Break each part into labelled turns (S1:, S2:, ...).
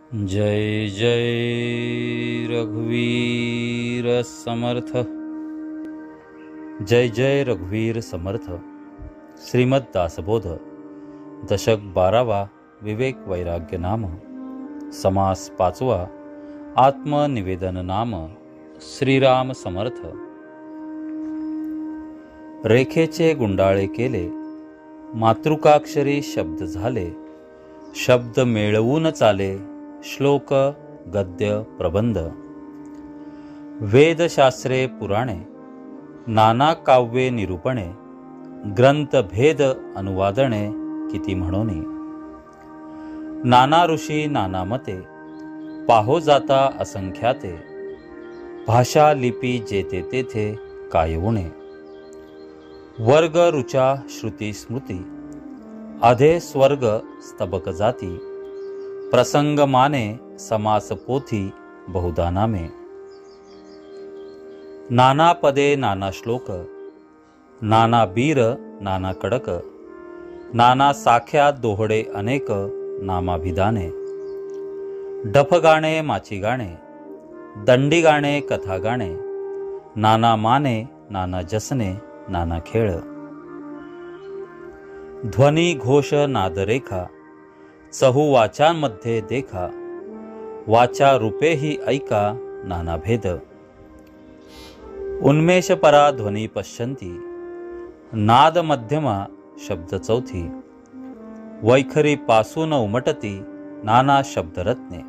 S1: जय जय रघुवीर समर्थ। जय जय रघुवीर समर्थ। श्रीमद दासबोध दशक 12वा विवेक वैराग्य नाम समास 5वा आत्मनिवेदन नाम श्रीराम समर्थ। रेखेचे गुंडाळे केले, मातृकाक्षरी शब्द झाले, शब्द मेळवून चाले, श्लोक गद्य प्रबंध। वेदशास्त्रे पुराणे, नाना काव्ये निरूपणे, ग्रंथ भेद अनुवादणे किती म्हणोनी। नाना ऋषी नाना मते, पाहो जाता असंख्याते, भाषा लिपी जेते तेथे काय उणे। वर्ग रुचा श्रुती स्मृती, अधे स्वर्ग स्तबक जाती, प्रसंग माने समास पोथी बहुधा नामे। नाना पदे नाना श्लोक, नाना बीर नाना कडक, नाना साख्या दोहडे अनेक नामाभिधाने। डफ गाणे माची गाणे, दंडी गाणे कथा गाणे, नाना माने नाना जसने नाना खेळ। ध्वनी घोष नादरेखा, चहू वाचांमध्ये देखा, वाचा रूपेही ऐका नाना भेद। उन्मेष परा ध्वनी पश्यन्ती, नाद मध्यमा शब्द चौथी, वैखरी पासून उमटती नाना शब्दरत्ने।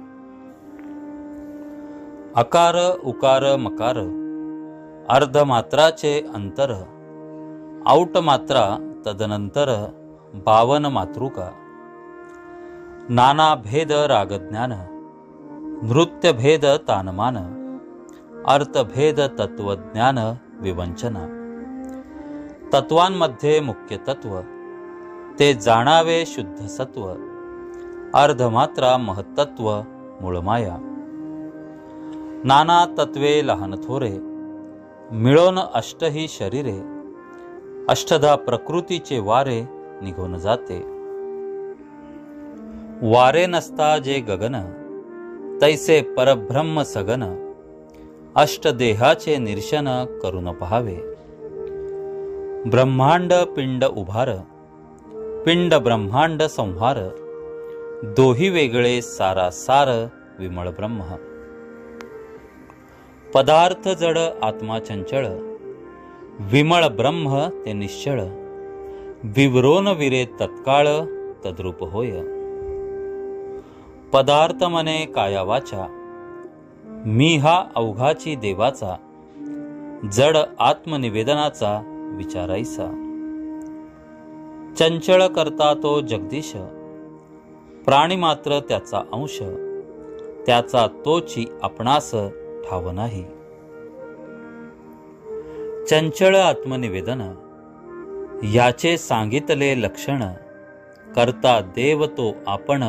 S1: अकार उकार मकार, अर्धमात्राचे अंतर, औट मात्रा तदनंतर 52 मातृका। नाना भेद रागज्ञान, नृत्य भेद तानमान, अर्थभेद तत्वज्ञान विवंचना। तत्वांमध्ये मुख्य तत्व, ते जाणावे शुद्ध सत्व, अर्धमात्रा महत्त्व मूळमाया। नाना तत्वे लहान थोरे, मिळून अष्टही शरीरे, अष्टधा प्रकृतीचे वारे निघून जाते। वारे नसता जे गगन, तैसे परब्रह्म सगन, अष्टदेहाचे निरीक्षण करून पहावे। ब्रह्मांड पिंड उभार, पिंड ब्रह्मांड संहार, दोही वेगळे सारासार विमळ ब्रह्म। पदार्थ जड आत्मा चंचळ, विमळ ब्रह्म ते निश्चळ, विवरोन विरे तत्काळ तद्रूप होय। पदार्थ मने काया वाचा, मी हा अवघाची देवाचा, जड आत्मनिवेदनाचा विचारायचा। चंचळ करता तो जगदीश, प्राणी मात्र त्याचा अंश, त्याचा तोची आपणास ठाव नाही। चंचळ आत्मनिवेदन, याचे सांगितले लक्षण, करता देव तो आपण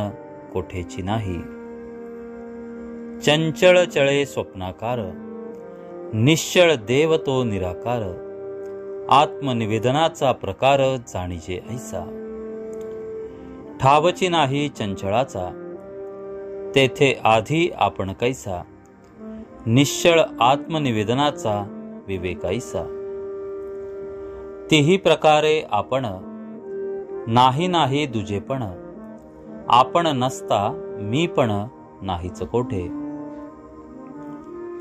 S1: कोठेची नाही। चंचळ चळे स्वप्नाकार, निश्चळ देव तो निराकार, आत्मनिवेदनाचा प्रकार जाणीजे ऐसा। ठावची नाही चंचळाचा, तेथे आधी आपण कैसा, निश्चळ आत्मनिवेदनाचा विवेक ऐसा। तिही प्रकारे आपण, नाही नाही दुजेपण, आपण नसता मी पण नाहीच कोठे।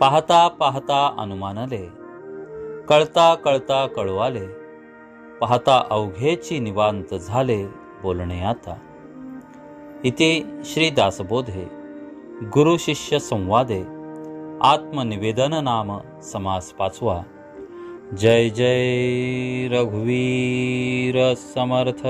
S1: पाहता पाहता अनुमानले, कळता कळता कळवाले, पाहता अवघेची निवांत झाले बोलणे आता। इति श्री दासबोधे गुरु शिष्य संवादे आत्मनिवेदन नाम समास 5वा। जय जय रघुवीर समर्थ।